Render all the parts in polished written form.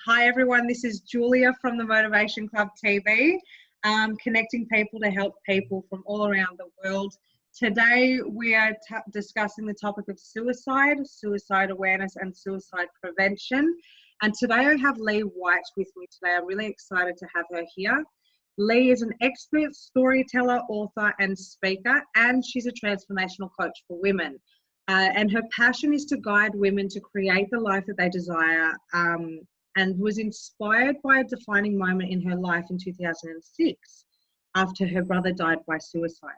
Hi everyone, this is Julia from the Motivation Club TV, connecting people to help people from all around the world. Today we are discussing the topic of suicide, suicide awareness and suicide prevention. And today I have Leigh White with me today. I'm really excited to have her here. Leigh is an expert storyteller, author and speaker, and she's a transformational coach for women. And her passion is to guide women to create the life that they desire, and was inspired by a defining moment in her life in 2006 after her brother died by suicide.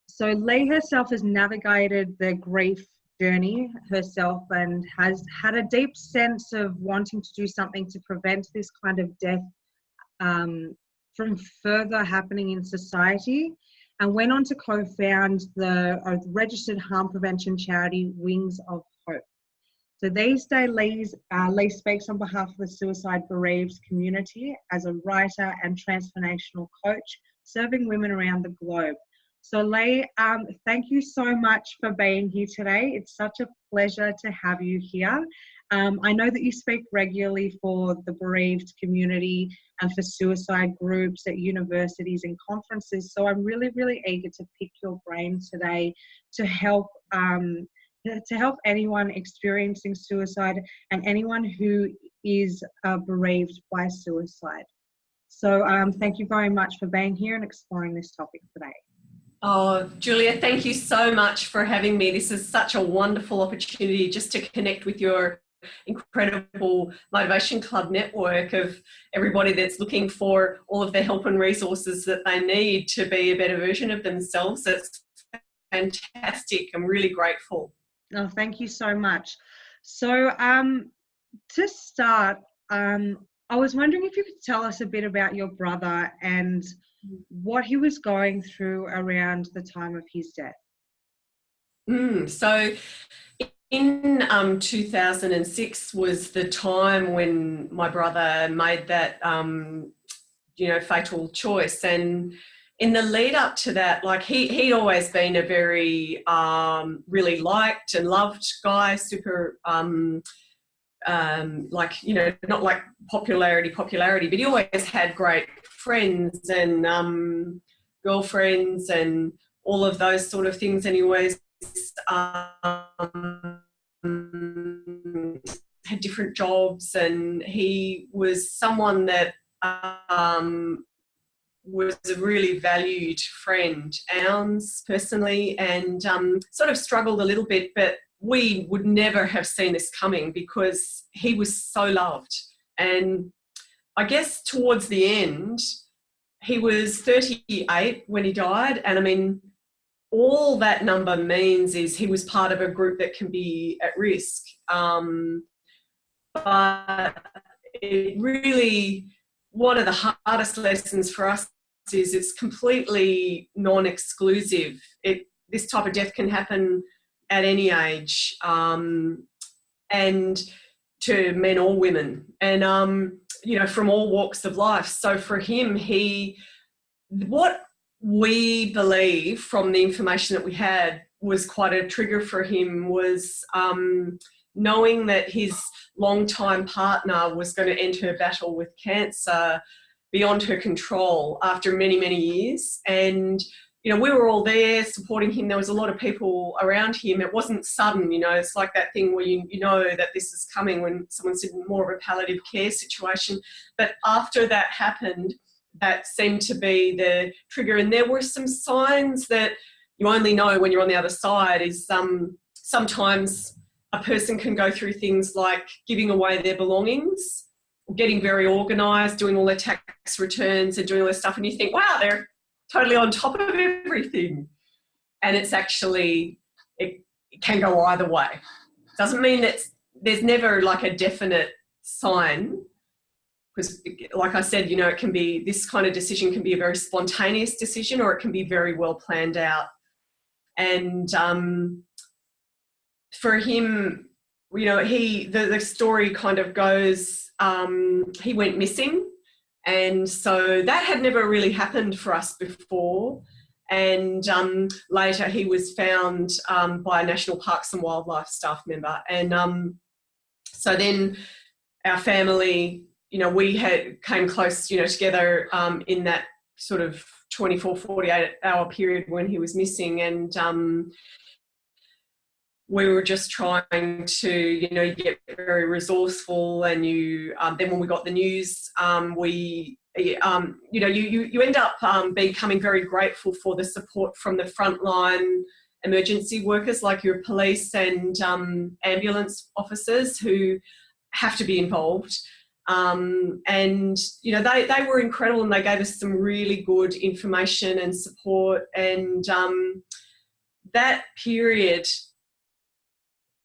So Leigh herself has navigated the grief journey herself and has had a deep sense of wanting to do something to prevent this kind of death from further happening in society, and went on to co-found the registered harm prevention charity Wings of Hope. So these days, Leigh speaks on behalf of the suicide bereaved community as a writer and transformational coach, serving women around the globe. So Leigh, thank you so much for being here today. It's such a pleasure to have you here. I know that you speak regularly for the bereaved community and for suicide groups at universities and conferences. So I'm really, really eager to pick your brain today to help anyone experiencing suicide and anyone who is bereaved by suicide. So thank you very much for being here and exploring this topic today. Oh, Julia, thank you so much for having me. This is such a wonderful opportunity just to connect with your incredible Motivation Club network of everybody that's looking for all of the help and resources that they need to be a better version of themselves. It's fantastic. I'm really grateful. Oh, thank you so much. So to start, I was wondering if you could tell us a bit about your brother and what he was going through around the time of his death. So in 2006 was the time when my brother made that, fatal choice. And in the lead up to that, like he'd always been a very really liked and loved guy, super not like popularity, but he always had great friends and girlfriends and all of those sort of things. And he always had different jobs, and he was someone that was a really valued friend, ours personally, and sort of struggled a little bit, but we would never have seen this coming because he was so loved. And I guess towards the end, he was 38 when he died. And I mean, all that number means is he was part of a group that can be at risk. But it really, one of the hardest lessons for us is it's completely non-exclusive. This type of death can happen at any age, and to men or women, and from all walks of life. So for him, what we believe from the information that we had was quite a trigger for him was knowing that his longtime partner was going to enter a battle with cancer beyond her control after many, many years. And we were all there supporting him. There was a lot of people around him. It wasn't sudden, it's like that thing where you know that this is coming when someone's in more of a palliative care situation. But after that happened, that seemed to be the trigger. And there were some signs that you only know when you're on the other side is sometimes a person can go through things like giving away their belongings, getting very organised, doing all their tax returns and doing all this stuff. And you think, wow, they're totally on top of everything. And it's actually, it can go either way. Doesn't mean that there's never like a definite sign, because like I said, it can be, this kind of decision can be a very spontaneous decision, or it can be very well planned out. And for him, the story kind of goes, he went missing. And so that had never really happened for us before. And later he was found by a National Parks and Wildlife staff member. And so then our family, you know, we came close, you know, together in that sort of 24, 48-hour period when he was missing. And we were just trying to, you know, get very resourceful. And then when we got the news, you know, you end up becoming very grateful for the support from the frontline emergency workers, like your police and ambulance officers, who have to be involved. And, you know, they were incredible, and they gave us some really good information and support. And that period,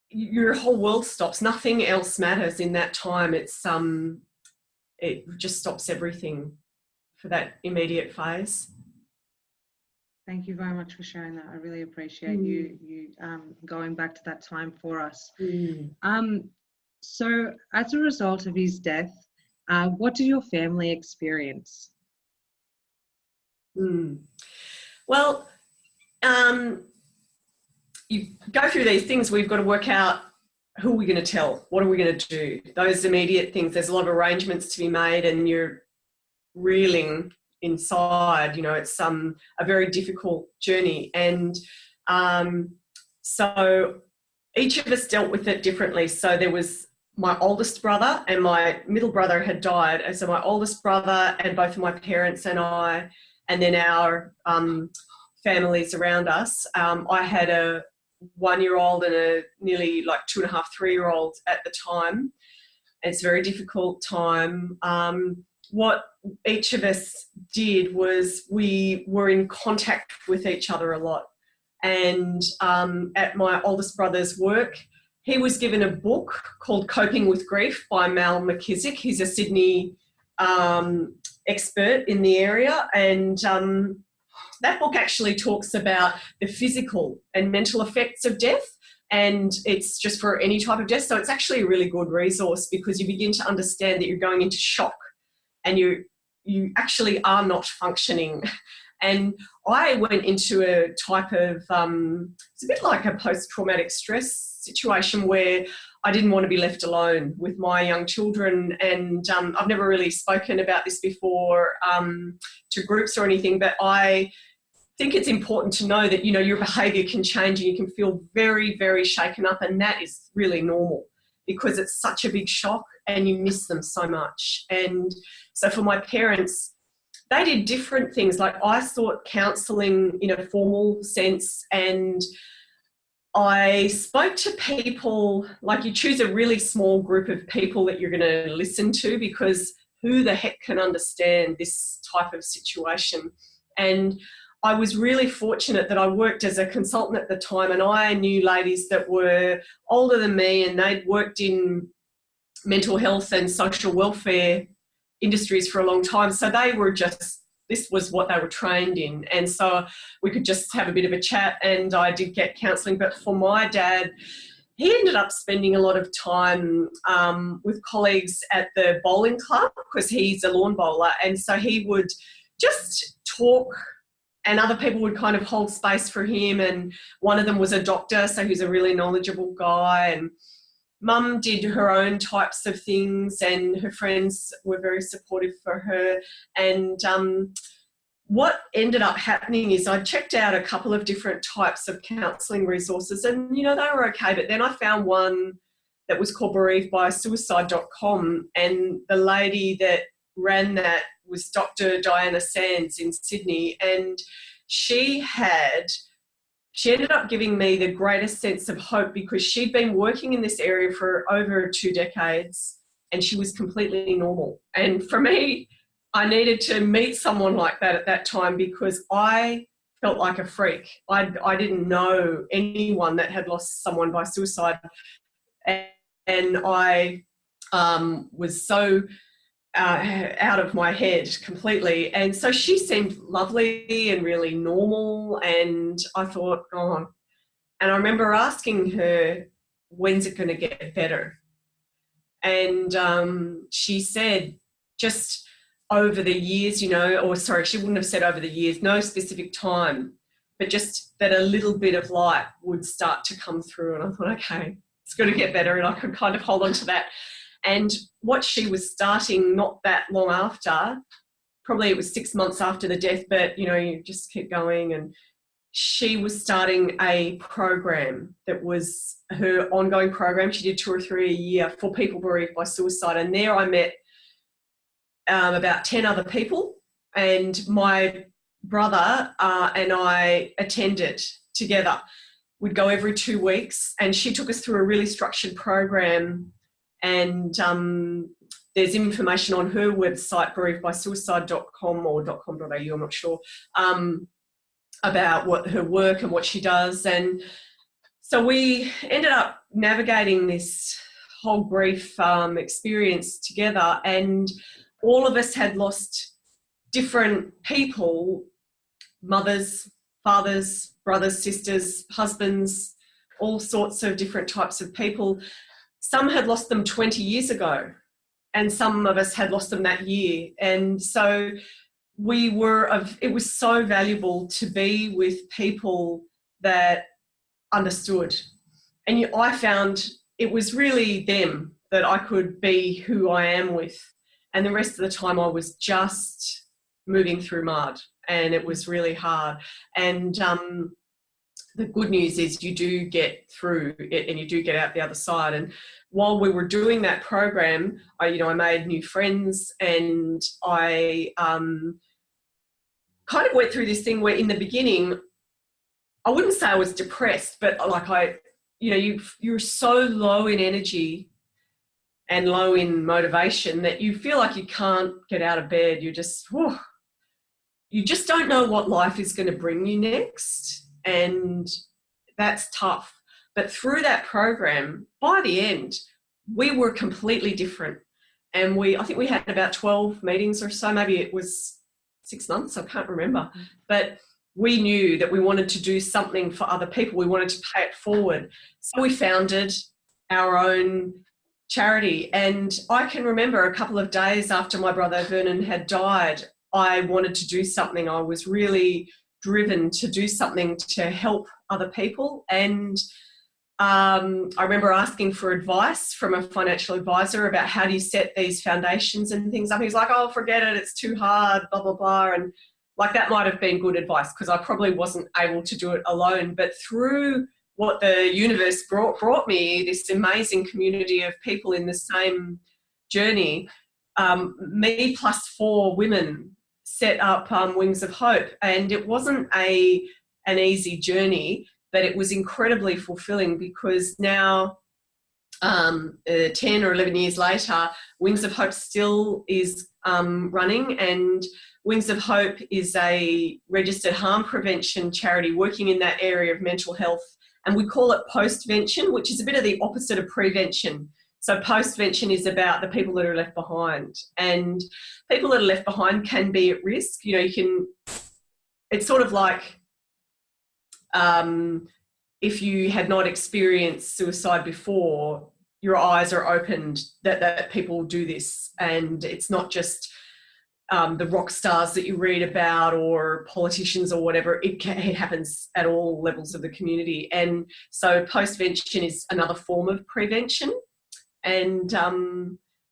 your whole world stops. Nothing else matters in that time. It just stops everything for that immediate phase. Thank you very much for sharing that. I really appreciate you going back to that time for us. So as a result of his death, what did your family experience? Well, you go through these things. We've got to work out who we're going to tell. What are we going to do? Those immediate things. There's a lot of arrangements to be made, and you're reeling inside. You know, it's a very difficult journey. And so each of us dealt with it differently. So there was my oldest brother, and my middle brother had died. And so my oldest brother and both of my parents and I, and then our families around us. I had a 1-year-old and a nearly like 2.5, 3-year-old at the time. It's a very difficult time. What each of us did was we were in contact with each other a lot. And at my oldest brother's work, he was given a book called Coping with Grief by Mal McKissick. He's a Sydney expert in the area. And that book actually talks about the physical and mental effects of death. And it's just for any type of death. So it's actually a really good resource, because you begin to understand that you're going into shock and you actually are not functioning. And I went into a type of, it's a bit like a post-traumatic stress situation where I didn't want to be left alone with my young children. And I've never really spoken about this before to groups or anything, but I think it's important to know that, you know, your behaviour can change and you can feel very, very shaken up, and that is really normal because it's such a big shock and you miss them so much. And so for my parents, they did different things. Like I sought counselling in a formal sense, and I spoke to people. Like, you choose a really small group of people that you're going to listen to, because who the heck can understand this type of situation? And I was really fortunate that I worked as a consultant at the time, and I knew ladies that were older than me, and they'd worked in mental health and social welfare industries for a long time. So they were just, this was what they were trained in. And so we could just have a bit of a chat, and I did get counselling. But for my dad, he ended up spending a lot of time with colleagues at the bowling club, because he's a lawn bowler. And so he would just talk, and other people would kind of hold space for him. And one of them was a doctor, so he's a really knowledgeable guy. And Mum did her own types of things, and her friends were very supportive for her. And what ended up happening is I checked out a couple of different types of counselling resources, and, you know, they were okay. But then I found one that was called Bereaved by Suicide.com, and the lady that ran that was Dr. Diana Sands in Sydney. And she ended up giving me the greatest sense of hope, because she'd been working in this area for over 2 decades and she was completely normal. And for me, I needed to meet someone like that at that time, because I felt like a freak. I didn't know anyone that had lost someone by suicide. And I was so out of my head completely. And so she seemed lovely and really normal, and I thought, oh. And I remember asking her, when's it going to get better? And she said, just over the years, you know, or sorry, she wouldn't have said over the years, no specific time, but just that a little bit of light would start to come through. And I thought, okay, it's going to get better. And I could kind of hold on to that. And what she was starting not that long after, probably it was 6 months after the death, but, you know, you just keep going. And she was starting a program that was her ongoing program. She did 2 or 3 a year for people bereaved by suicide. And there I met about 10 other people, and my brother and I attended together. We'd go every 2 weeks, and she took us through a really structured program. And there's information on her website, bereavedbysuicide.com or .com.au, I'm not sure, about what her work and what she does. And so we ended up navigating this whole grief experience together, and all of us had lost different people, mothers, fathers, brothers, sisters, husbands, all sorts of different types of people. Some had lost them 20 years ago, and some of us had lost them that year. And so it was so valuable to be with people that understood. And I found it was really them that I could be who I am with. And the rest of the time I was just moving through mud, and it was really hard. And the good news is you do get through it, and you do get out the other side. And while we were doing that program, I made new friends, and I kind of went through this thing where in the beginning, I wouldn't say I was depressed, but you're so low in energy and low in motivation that you feel like you can't get out of bed. You just don't know what life is going to bring you next. And that's tough. But through that program, by the end, we were completely different. And I think we had about 12 meetings or so, maybe it was 6 months, I can't remember. But we knew that we wanted to do something for other people. We wanted to pay it forward. So we founded our own charity. And I can remember a couple of days after my brother Vernon had died, I wanted to do something. I was really driven to do something to help other people. And I remember asking for advice from a financial advisor about how do you set these foundations and things up. He was like, oh, forget it, it's too hard, blah, blah, blah. And like that might have been good advice because I probably wasn't able to do it alone. But through what the universe brought me, this amazing community of people in the same journey, me plus 4 women set up Wings of Hope. And it wasn't an easy journey, but it was incredibly fulfilling because now, 10 or 11 years later, Wings of Hope still is running, and Wings of Hope is a registered harm prevention charity working in that area of mental health. And we call it Postvention, which is a bit of the opposite of prevention. So Postvention is about the people that are left behind. And people that are left behind can be at risk. It's sort of like if you had not experienced suicide before, your eyes are opened that people do this. And it's not just the rock stars that you read about or politicians or whatever. It happens at all levels of the community. And so Postvention is another form of prevention. And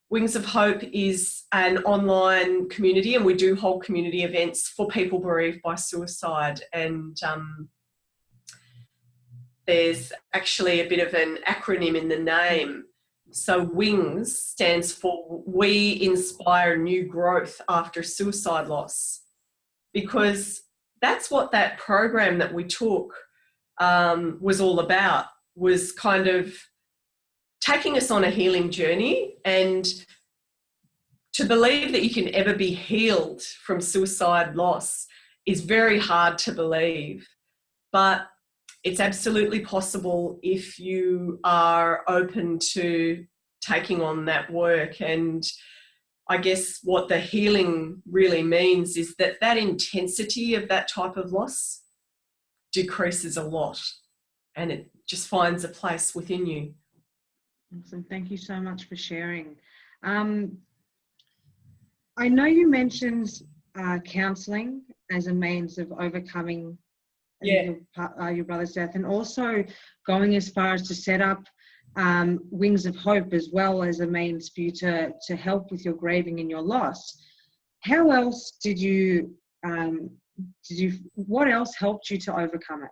Wings of Hope is an online community, and we do hold community events for people bereaved by suicide. And there's actually a bit of an acronym in the name. So WINGS stands for We Inspire New Growth After Suicide Loss, because that's what that program that we took was all about, was kind of taking us on a healing journey. And to believe that you can ever be healed from suicide loss is very hard to believe, but it's absolutely possible if you are open to taking on that work. And I guess what the healing really means is that intensity of that type of loss decreases a lot, and it just finds a place within you. Awesome. Thank you so much for sharing. I know you mentioned counselling as a means of overcoming your brother's death, and also going as far as to set up Wings of Hope as well as a means for you to help with your grieving and your loss. How else what else helped you to overcome it?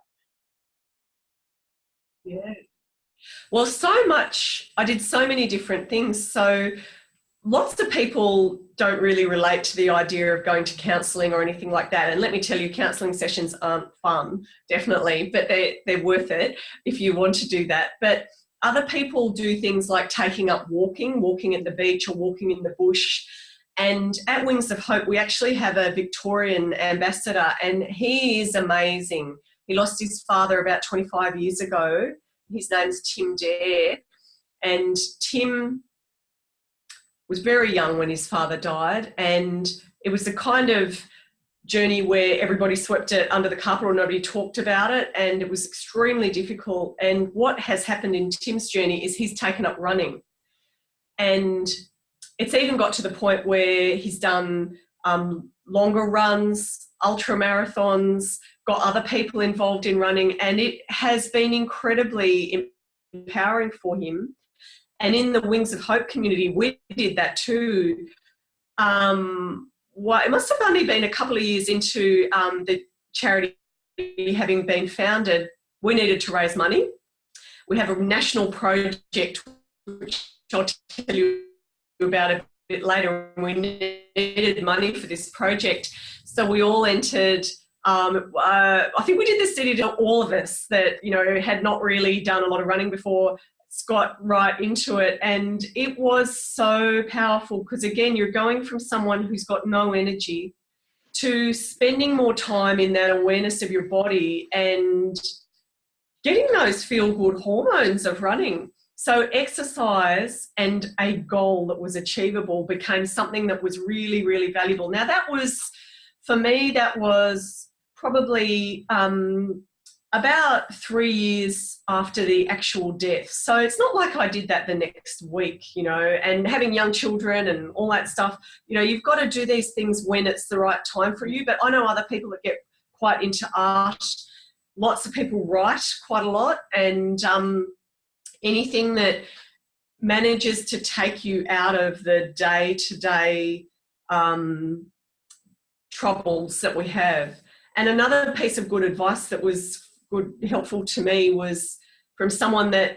Yeah. Well, so much. I did so many different things. So lots of people don't really relate to the idea of going to counselling or anything like that. And let me tell you, counselling sessions aren't fun, definitely, but they're worth it if you want to do that. But other people do things like taking up walking at the beach or walking in the bush. And at Wings of Hope, we actually have a Victorian ambassador, and he is amazing. He lost his father about 25 years ago. His name's Tim Dare. And Tim was very young when his father died, and it was the kind of journey where everybody swept it under the carpet or nobody talked about it, and it was extremely difficult. And what has happened in Tim's journey is he's taken up running, and it's even got to the point where he's done longer runs, ultra marathons, got other people involved in running, and it has been incredibly empowering for him. And in the Wings of Hope community, we did that too. It must have only been a couple of years into the charity having been founded. We needed to raise money. We have a national project, which I'll tell you about a bit later. We needed money for this project. So we all entered. I think we did the city to all of us that, had not really done a lot of running before, got right into it, and it was so powerful because, again, you're going from someone who's got no energy to spending more time in that awareness of your body and getting those feel-good hormones of running. So exercise and a goal that was achievable became something that was really, really valuable. Now, for me, that was probably about 3 years after the actual death. So it's not like I did that the next week, and having young children and all that stuff, you've got to do these things when it's the right time for you. But I know other people that get quite into art. Lots of people write quite a lot, and anything that manages to take you out of the day-to-day troubles that we have. And another piece of good advice that was helpful to me was from someone that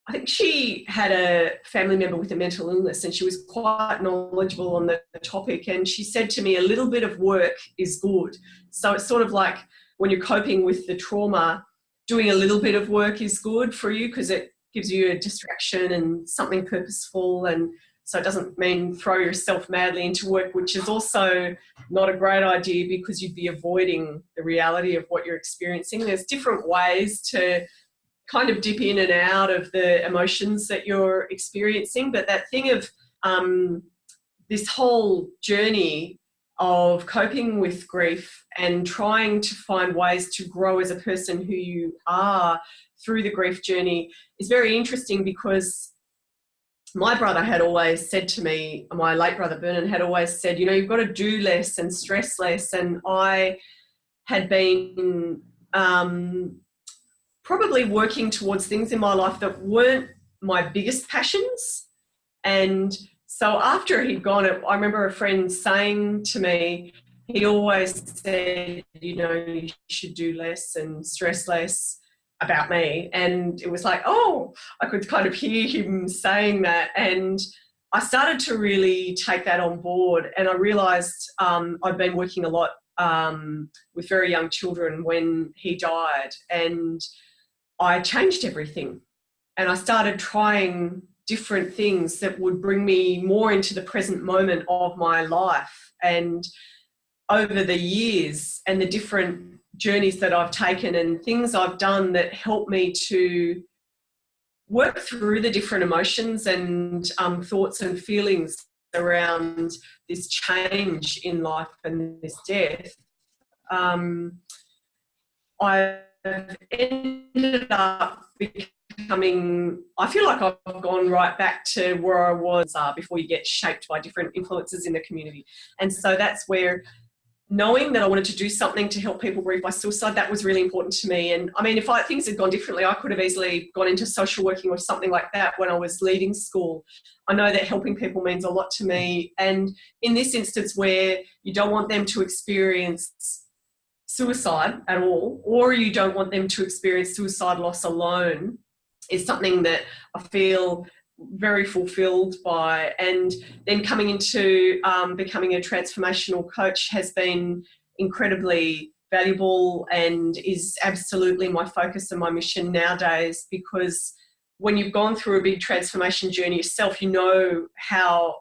I think she had a family member with a mental illness, and she was quite knowledgeable on the topic. And she said to me, a little bit of work is good. So it's sort of like when you're coping with the trauma, doing a little bit of work is good for you because it gives you a distraction and something purposeful. And so it doesn't mean throw yourself madly into work, which is also not a great idea because you'd be avoiding the reality of what you're experiencing. There's different ways to kind of dip in and out of the emotions that you're experiencing. But that thing of this whole journey of coping with grief and trying to find ways to grow as a person who you are through the grief journey is very interesting because my brother had always said to me, my late brother Vernon had always said, you've got to do less and stress less. And I had been probably working towards things in my life that weren't my biggest passions. And so after he'd gone, I remember a friend saying to me, he always said, you should do less and stress less about me. And it was like, oh, I could kind of hear him saying that. And I started to really take that on board. And I realised I'd been working a lot with very young children when he died. And I changed everything. And I started trying different things that would bring me more into the present moment of my life. And over the years and the different journeys that I've taken and things I've done that help me to work through the different emotions and thoughts and feelings around this change in life and this death, I've ended up becoming, I feel like I've gone right back to where I was before you get shaped by different influences in the community. And so that's where knowing that I wanted to do something to help people grieve by suicide, that was really important to me. And I mean, if things had gone differently, I could have easily gone into social working or something like that when I was leaving school. I know that helping people means a lot to me. And in this instance where you don't want them to experience suicide at all, or you don't want them to experience suicide loss alone, is something that I feel very fulfilled by. And then coming into becoming a transformational coach has been incredibly valuable and is absolutely my focus and my mission nowadays, because when you've gone through a big transformation journey yourself, you know how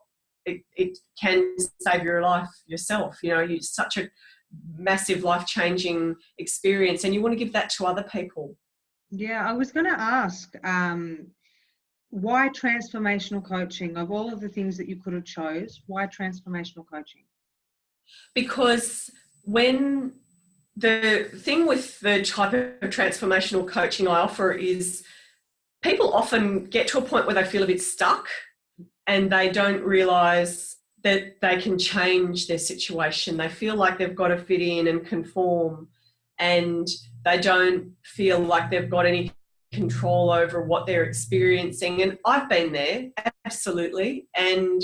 it can save your life yourself. You know, it's such a massive life-changing experience, and you want to give that to other people. Yeah, I was going to ask, why transformational coaching? Of all of the things that you could have chose, why transformational coaching? Because when the thing with the type of transformational coaching I offer is people often get to a point where they feel a bit stuck and they don't realise that they can change their situation. They feel like they've got to fit in and conform, and they don't feel like they've got any control over what they're experiencing. And I've been there, absolutely. And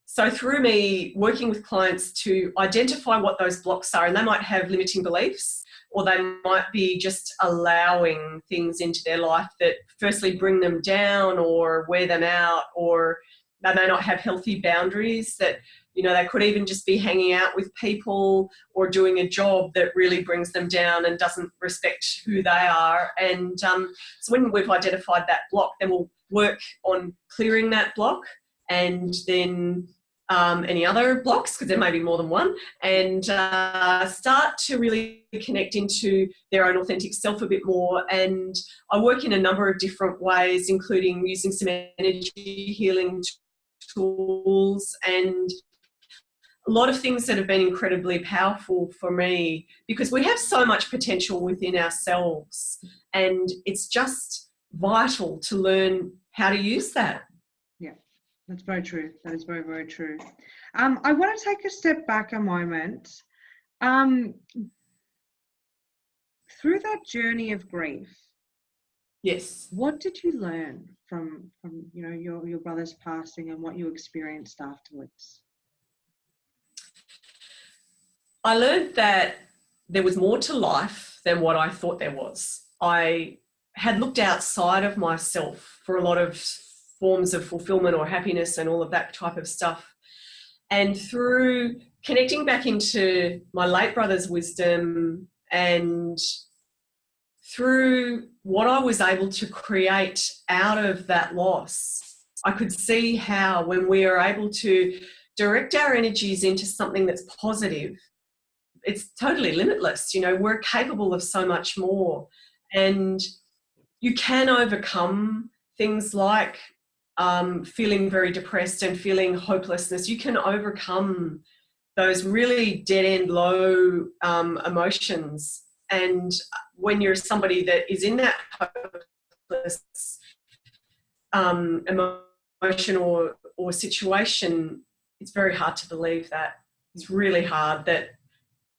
so through me working with clients to identify what those blocks are, and they might have limiting beliefs, or they might be just allowing things into their life that firstly bring them down or wear them out, or they may not have healthy boundaries, that, you know, they could even just be hanging out with people or doing a job that really brings them down and doesn't respect who they are. And so when we've identified that block, then we'll work on clearing that block, and then any other blocks, because there may be more than one, and start to really connect into their own authentic self a bit more. And I work in a number of different ways, including using some energy healing tools and a lot of things that have been incredibly powerful for me, because we have so much potential within ourselves, and it's just vital to learn how to use that. Yeah, that's very true. That is very, very true. I want to take a step back a moment. Through that journey of grief, yes, what did you learn from you know, your brother's passing and what you experienced afterwards? I learned that there was more to life than what I thought there was. I had looked outside of myself for a lot of forms of fulfillment or happiness and all of that type of stuff. And through connecting back into my late brother's wisdom and through what I was able to create out of that loss, I could see how when we are able to direct our energies into something that's positive, it's totally limitless. You know, we're capable of so much more, and you can overcome things like feeling very depressed and feeling hopelessness. You can overcome those really dead-end low emotions. And when you're somebody that is in that hopeless emotion or situation, it's very hard to believe that. It's really hard that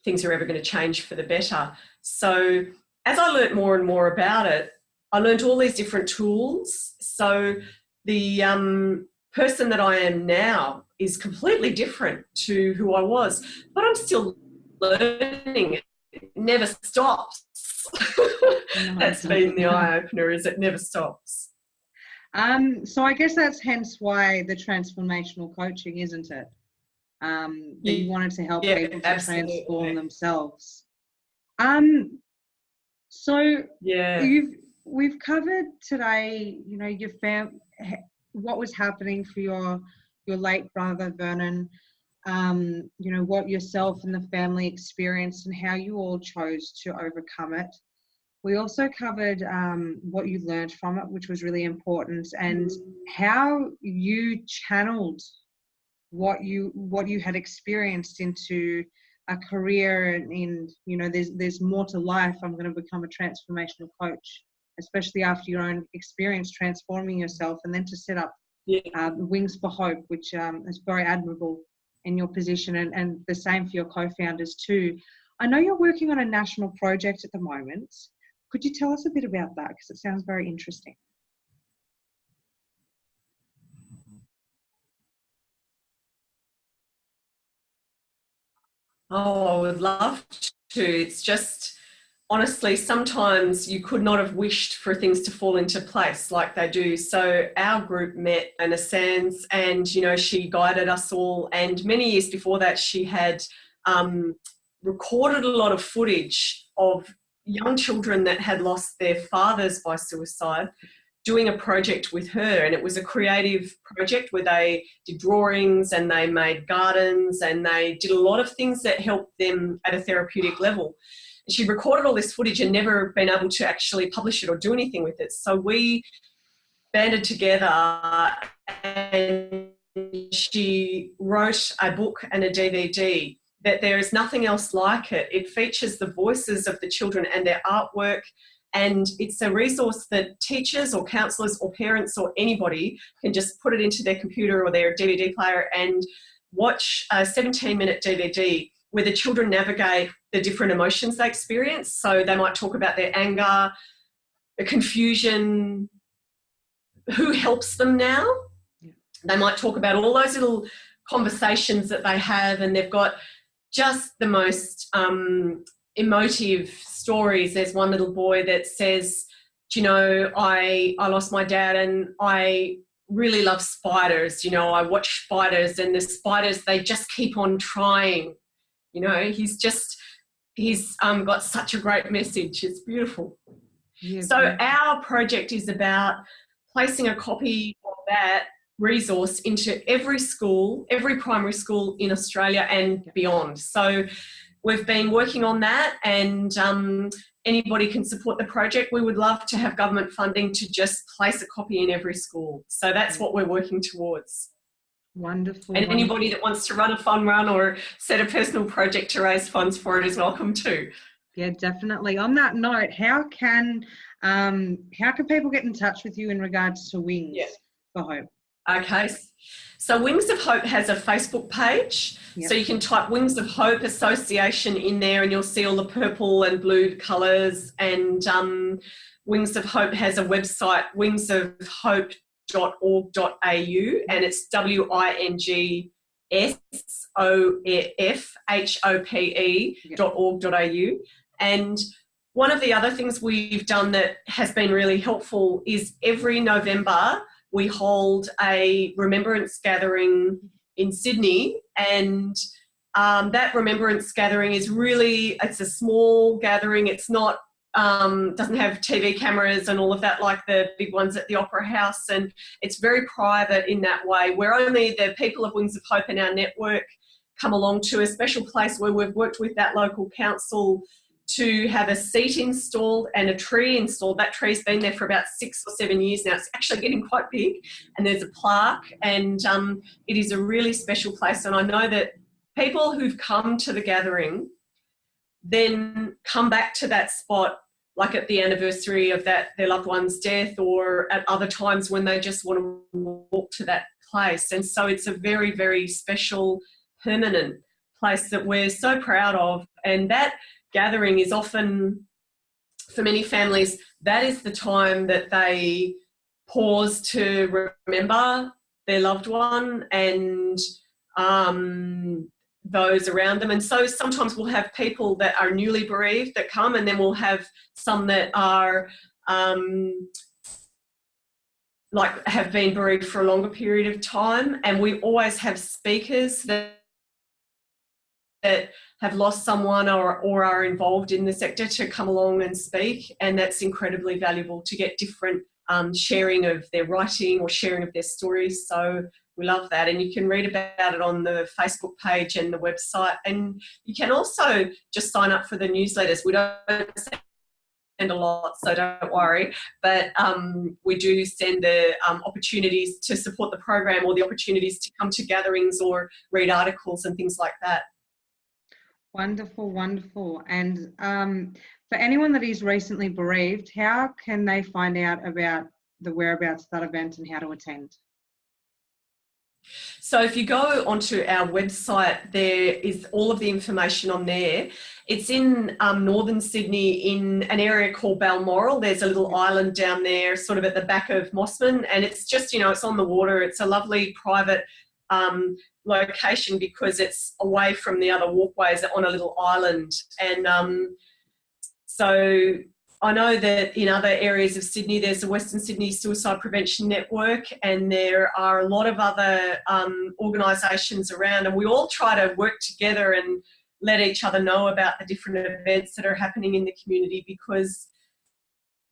things are ever going to change for the better. So as I learnt more and more about it, I learnt all these different tools. So the person that I am now is completely different to who I was, but I'm still learning. It never stops. That's been the eye-opener, is it never stops. So I guess that's hence why the transformational coaching, isn't it? That you wanted to help people to transform themselves. So we've covered today, you know, your what was happening for your late brother Vernon, you know, what yourself and the family experienced and how you all chose to overcome it. We also covered what you learned from it, which was really important, and how you channeled what you had experienced into a career, and you know, there's more to life. I'm going to become a transformational coach, especially after your own experience transforming yourself, and then to set up Wings for Hope, which is very admirable. in your position, and the same for your co-founders too. I know you're working on a national project at the moment. Could you tell us a bit about that? Because it sounds very interesting. Oh, I would love to. It's just, honestly, sometimes you could not have wished for things to fall into place like they do. So our group met Anna Sands, and, you know, she guided us all. And many years before that, she had recorded a lot of footage of young children that had lost their fathers by suicide, doing a project with her. And it was a creative project where they did drawings and they made gardens and they did a lot of things that helped them at a therapeutic level. And she recorded all this footage and never been able to actually publish it or do anything with it. So we banded together and she wrote a book and a DVD that there is nothing else like it. It features the voices of the children and their artwork, and it's a resource that teachers or counsellors or parents or anybody can just put it into their computer or their DVD player and watch a 17-minute DVD where the children navigate the different emotions they experience. So they might talk about their anger, the confusion, who helps them now. Yeah. They might talk about all those little conversations that they have, and they've got just the most emotive stories. There's one little boy that says, you know, I lost my dad and I really love spiders. You know, I watch spiders and the spiders, they just keep on trying. You know, he's got such a great message. It's beautiful. Yeah, so our project is about placing a copy of that resource into every school, every primary school in Australia and beyond. So we've been working on that, and anybody can support the project. We would love to have government funding to just place a copy in every school. So that's what we're working towards. Wonderful. And anybody that wants to run a fun run or set a personal project to raise funds for it is welcome too. Yeah, definitely. On that note, how can people get in touch with you in regards to Wings for Hope? Okay, so Wings of Hope has a Facebook page. Yep. So you can type Wings of Hope Association in there and you'll see all the purple and blue colours. And Wings of Hope has a website, wingsofhope.org.au, and it's wingsofhope.org.au. And one of the other things we've done that has been really helpful is every November we hold a Remembrance Gathering in Sydney, and that Remembrance Gathering is really, it's a small gathering. It's not, doesn't have TV cameras and all of that like the big ones at the Opera House, and it's very private in that way, where only the people of Wings of Hope in our network come along to a special place where we've worked with that local council to have a seat installed and a tree installed. That tree's been there for about 6 or 7 years now. It's actually getting quite big, and there's a plaque, and it is a really special place. And I know that people who've come to the gathering then come back to that spot, like at the anniversary of their loved one's death, or at other times when they just want to walk to that place. And so it's a very, very special, permanent place that we're so proud of. And that gathering is often, for many families, that is the time that they pause to remember their loved one and those around them. And so sometimes we'll have people that are newly bereaved that come, and then we'll have some that are have been bereaved for a longer period of time. And we always have speakers that have lost someone or are involved in the sector to come along and speak, and that's incredibly valuable to get different sharing of their writing or sharing of their stories. So we love that, and you can read about it on the Facebook page and the website, and you can also just sign up for the newsletters. We don't send a lot, so don't worry, but we do send the opportunities to support the program, or the opportunities to come to gatherings or read articles and things like that. Wonderful, wonderful. And for anyone that is recently bereaved, how can they find out about the whereabouts of that event and how to attend? So if you go onto our website, there is all of the information on there. It's in northern Sydney in an area called Balmoral. There's a little island down there sort of at the back of Mossman, and it's just, you know, it's on the water. It's a lovely private location because it's away from the other walkways on a little island. And so I know that in other areas of Sydney, there's the Western Sydney Suicide Prevention Network, and there are a lot of other organisations around, and we all try to work together and let each other know about the different events that are happening in the community, because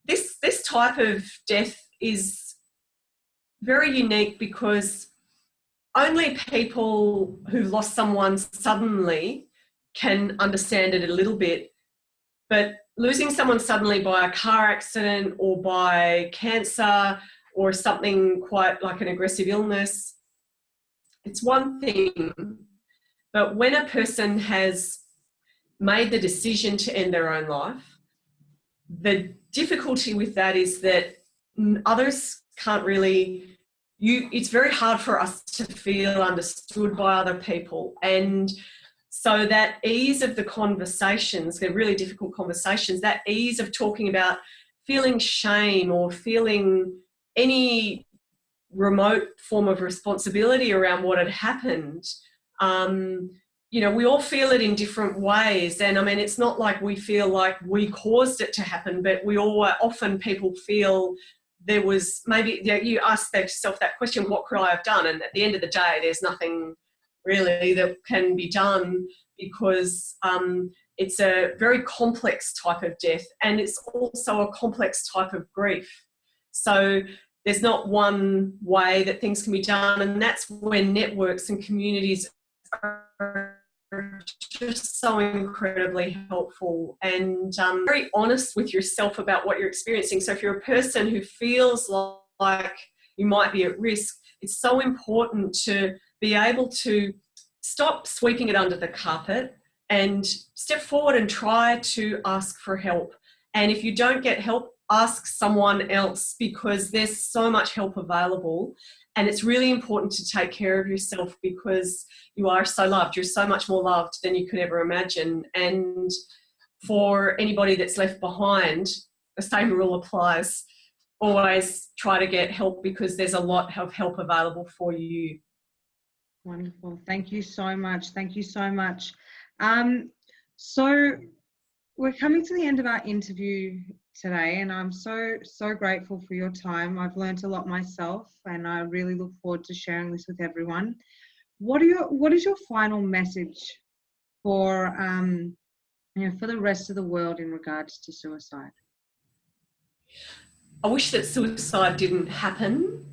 this type of death is very unique, because only people who've lost someone suddenly can understand it a little bit, but losing someone suddenly by a car accident or by cancer or something quite like an aggressive illness, it's one thing. But when a person has made the decision to end their own life, the difficulty with that is that others can't really, it's very hard for us to feel understood by other people. And so that ease of the conversations, they're really difficult conversations, that ease of talking about feeling shame or feeling any remote form of responsibility around what had happened, you know, we all feel it in different ways. And I mean, it's not like we feel like we caused it to happen, but we all, often people feel there was maybe, you know, you ask yourself that question, what could I have done? And at the end of the day, there's nothing really that can be done, because it's a very complex type of death, and it's also a complex type of grief. So there's not one way that things can be done, and that's when networks and communities are just so incredibly helpful, and very honest with yourself about what you're experiencing. So if you're a person who feels like you might be at risk, it's so important to be able to stop sweeping it under the carpet and step forward and try to ask for help. And if you don't get help, ask someone else, because there's so much help available. And it's really important to take care of yourself, because you are so loved. You're so much more loved than you could ever imagine. And for anybody that's left behind, the same rule applies. Always try to get help, because there's a lot of help available for you. Wonderful. Thank you so much. Thank you so much. So we're coming to the end of our interview today, and I'm so grateful for your time. I've learned a lot myself, and I really look forward to sharing this with everyone. What is your final message for for the rest of the world in regards to suicide? I wish that suicide didn't happen,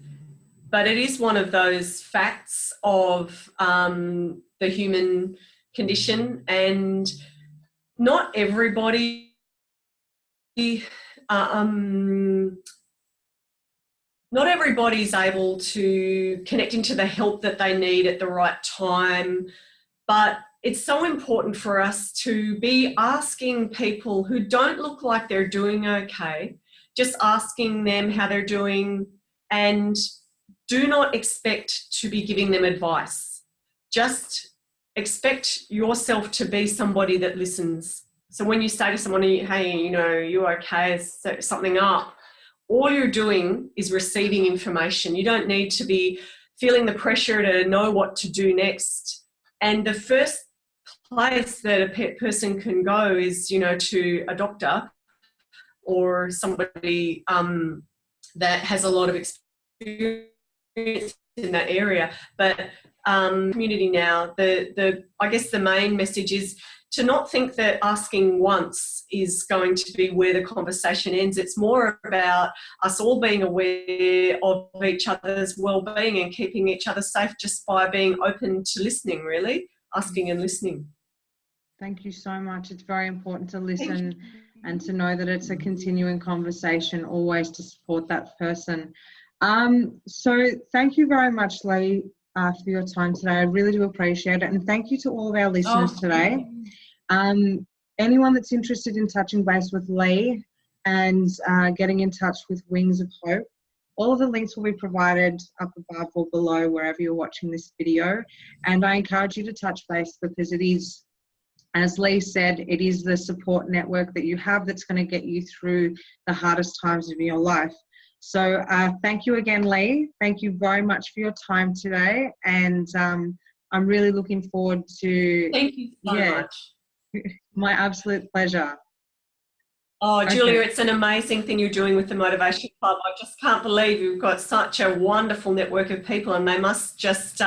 but it is one of those facts of the human condition, and not everybody not everybody's able to connect into the help that they need at the right time. But it's so important for us to be asking people who don't look like they're doing okay, just asking them how they're doing, and do not expect to be giving them advice. Just expect yourself to be somebody that listens. So when you say to someone, hey, you know, you okay, is something up, all you're doing is receiving information. You don't need to be feeling the pressure to know what to do next. And the first place that a person can go is, you know, to a doctor or somebody that has a lot of experience in that area. But community now, I guess the main message is to not think that asking once is going to be where the conversation ends. It's more about us all being aware of each other's well-being and keeping each other safe, just by being open to listening, really, asking and listening. Thank you so much. It's very important to listen and to know that it's a continuing conversation, always to support that person. So thank you very much, Leigh, for your time today. I really do appreciate it. And thank you to all of our listeners today. Anyone that's interested in touching base with Leigh and getting in touch with Wings of Hope, All of the links will be provided up above or below wherever you're watching this video. And I encourage you to touch base, because it is, as Leigh said, it is the support network that you have that's going to get you through the hardest times of your life. So thank you again, Leigh. Thank you very much for your time today. And I'm really looking forward to... Thank you so much. My absolute pleasure. Oh, Julia, it's an amazing thing you're doing with the Motivation Club. I just can't believe you've got such a wonderful network of people, and they must just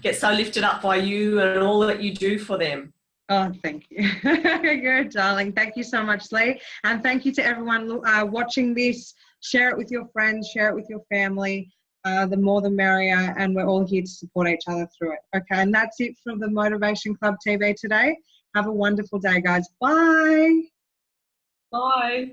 get so lifted up by you and all that you do for them. Oh, thank you. You're a darling. Thank you so much, Leigh. And thank you to everyone watching this. Share it with your friends, share it with your family. The more the merrier, and we're all here to support each other through it. Okay, and that's it from the Motivation Club TV today. Have a wonderful day, guys. Bye. Bye.